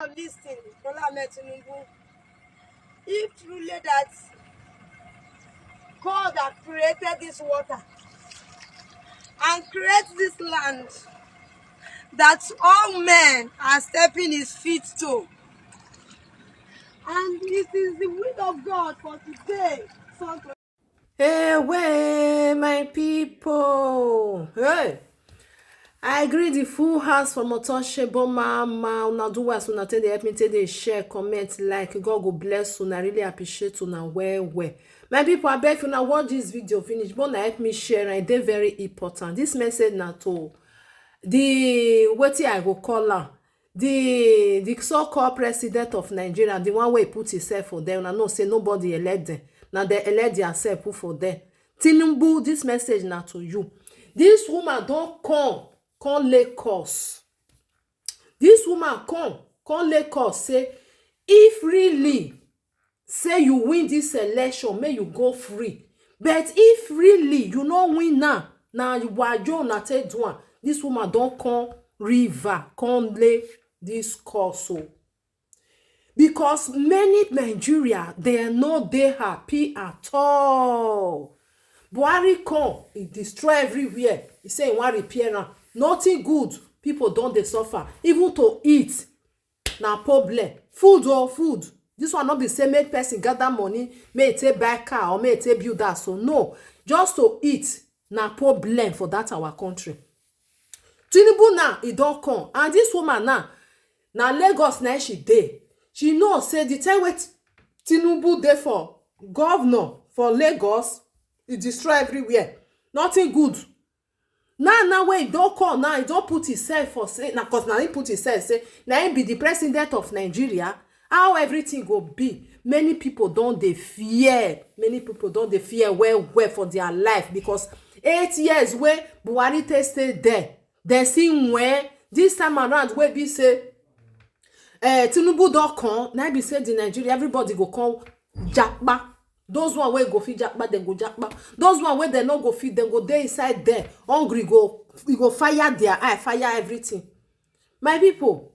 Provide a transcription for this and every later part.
Listen, Tinubu, if truly that God that created this water and create this land that all men are stepping his feet to, and it is the will of God for today. Hey, way, my people. Hey, I agree the full house for Motoshebo Mama. Una do as una take dey help me take dey share, comment, like. God go bless una. Really appreciate una well. My people, I beg una watch this video finish. But una help me share, and dey very important. This message na to the wetin I go call am. The so-called president of Nigeria, the one wey put himself for there. Una know say nobody elect them. Na dem elect theirself put for there. Tinubu, this message na to you. This woman don come Lagos. This woman come Lagos say if really say you win this election, may you go free. But if really you no win now, na wayo una take do am. This woman don come river, come lay this course o. Because many Nigeria, they no dey happy at all. Buhari come, he destroy everywhere. He say he wan repair am. Nothing good. People don dey suffer. Even to eat na problem. Food or food. This one no be say make person gather money, make e take buy car or make e take build house. So no, just to eat na problem for that our country. Tinubu now, he don come. And this woman now, na Lagos na she dey. She know say the time wey Tinubu dey for governor for Lagos, e destroy everywhere. Nothing good. Now wey he don come now, he don put himself for say na cause na him put himself say na him be the president of Nigeria. How everything go be? Many people don dey fear. Many people don dey fear well for their life because 8 years wey Buhari take stay there, dem see when this time around wey be say Tinubu don come, na be say the Nigeria everybody go come japa. Those one wey go fit japa, dem go japa. Those one wey dem no go fit, dem go dey inside there. Hungry go fire their eye, fire everything. My people,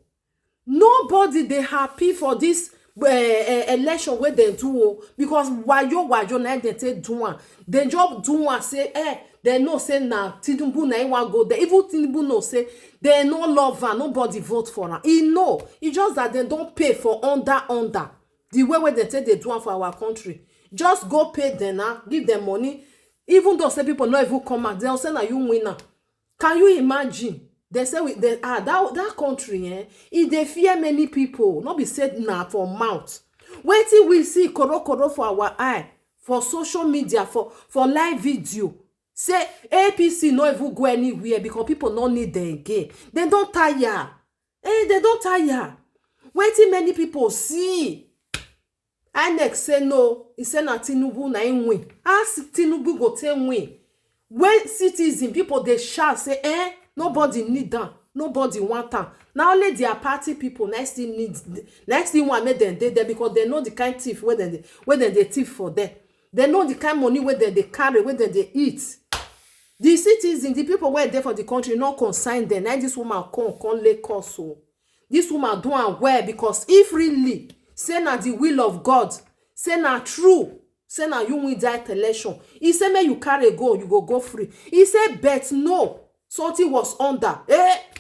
nobody dey happy for this election wey dem do o, because wayo na dem take do am. Dem just do am say dem know say na Tinubu na him wan go there. Even Tinubu know say dem no love am, nobody vote for am. He know. E just that dem don pay for under the way dem take dey do am for our country. Just go pay dem now, give dem money. Even though say people no even come out, dem say na you win am. Can you imagine? They say that country e dey fear many people. No be say na for mouth. Wetin we see korokoro for our eye, for social media, for live video, say APC no even go anywhere because people no need them again. Dem don tire. Dem don tire. Wetin many people see. INEC say no. He say na Tinubu na him win. As Tinubu go take win, when citizen people dey shout say nobody need am, nobody want am. Na only their party people next thing want make dem dey there because dem know the kind thief wey dem dey thief for there. Dem know the kind money wey dem dey carry, wey dem dey eat. The citizen, the people wey dey for the country no consign dem. Na this woman come Lagos o. This woman do am well because if really say na the will of God, say na true, say na you win that election, he say make you carry go, you go free. He say but no, something was under.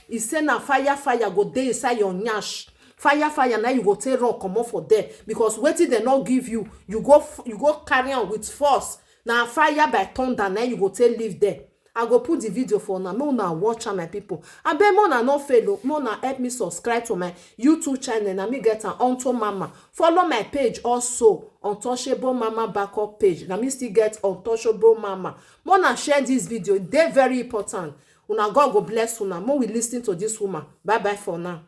He say na fire go dey inside your nyash. Fire now you go take run comot for there because wetin dem no give you, you go carry am with force. Na fire by thunder now you go take live there. I go put the video for una, make una watch am, my people. Abeg make una no fail o, make una help me subscribe to my YouTube channel. Na me get am Unto Mama. Follow my page also, Untouchable Mama backup page. Na me still get Untouchable Mama. Make una share this video, dey very important. Una God go bless una. Make we lis ten to this woman. Bye for now.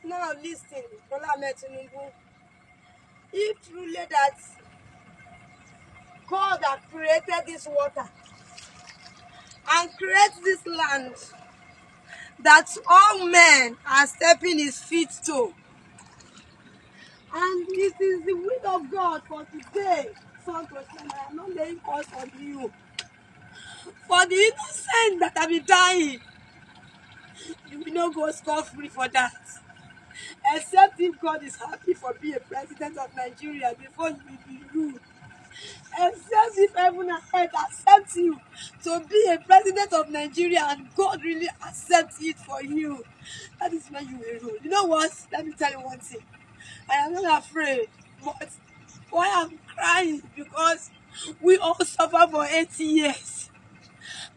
Now listen, Tinubu, if truly that God that created this water and create this land that all men are stepping his feet to, And it is the will of God for today, son to son. I am not laying calls on you. For the innocent that have been dying, you will not go scot-free for that. Except if God is happy for being a president of Nigeria before you will be ruled. Except if heaven and earth accept you to be a president of Nigeria and God really accepts it for you. That is when you will rule. You know what? Let me tell you one thing. I am not afraid, but why I'm crying because we all suffer for 80 years.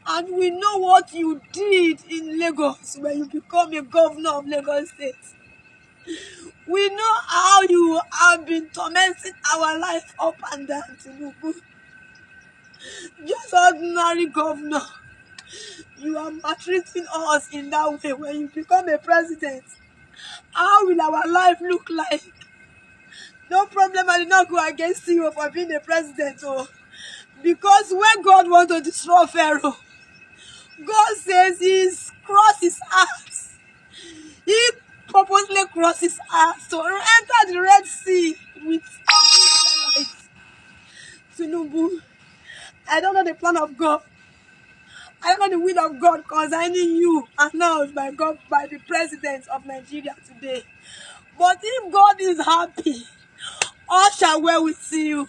And we know what you did in Lagos when you become a governor of Lagos State. We know how you have been tormenting our life up and down, Tinubu. Just ordinary governor. You are maltreating us in that way when you become a president. How will our life look like? No problem, I did not go against you for being a president. Oh. Because when God wants to destroy Pharaoh, God says He's crossed His heart. He purposely crossed His heart to enter the Red Sea with Israelites. Tinubu, I don't know the plan of God. I don't know the will of God concerning you announced by God, by the president of Nigeria today. But if God is happy, all shall well with you.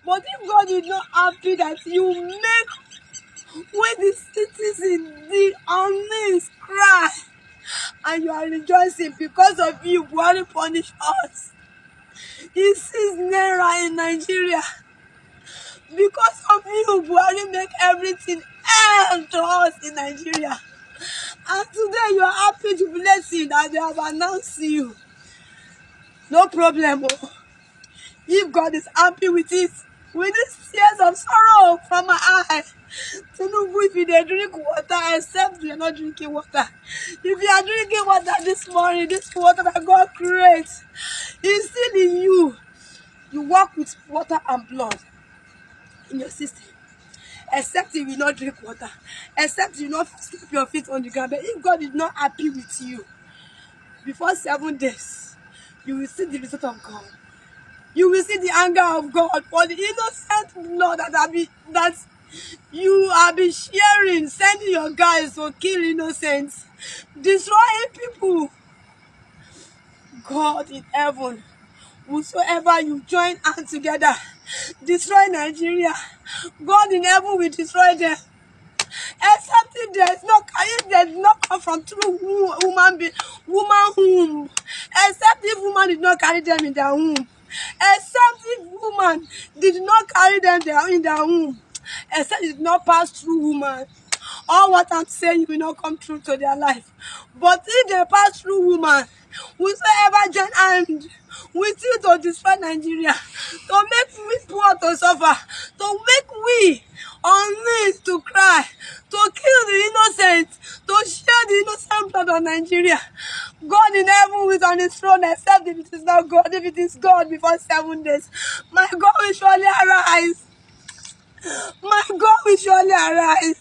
But if God is not happy that you make when the citizens the unleashed cry and you are rejoicing because of you, Buhari punish us. He sees Naira in Nigeria. Because of you, Buhari make everything hell to us in Nigeria. And today you are happy to blessing that they have announced you. No problem. Oh. If God is happy with it, with these tears of sorrow from my eye, Tinubu, if you drink water, except you are not drinking water. If you are drinking water this morning, this water that God creates is still in you. You walk with water and blood in your system. Except you will not drink water. Except you will not slap your feet on the ground. But if God is not happy with you, before 7 days, you will see the result of God. You will see the anger of God for the innocent blood that you have been sharing, sending your guys to kill innocents, destroying people. God in heaven, whosoever you join hands together, destroy Nigeria. God in heaven will destroy them. Except if there is not come from true woman womb. Except if woman did not carry them in their womb. Except if woman did not carry them in their womb. Except it did not pass through woman. All what I'm saying will not come true to their life. But if they pass through woman, whosoever join hand with you to destroy Nigeria, to make we poor to suffer, to make we unleashed to cry, to kill the innocent, to share the innocent blood of Nigeria. God in heaven is on his throne, except if it is not God. If it is God before 7 days, my God will surely arise. My God will surely arise.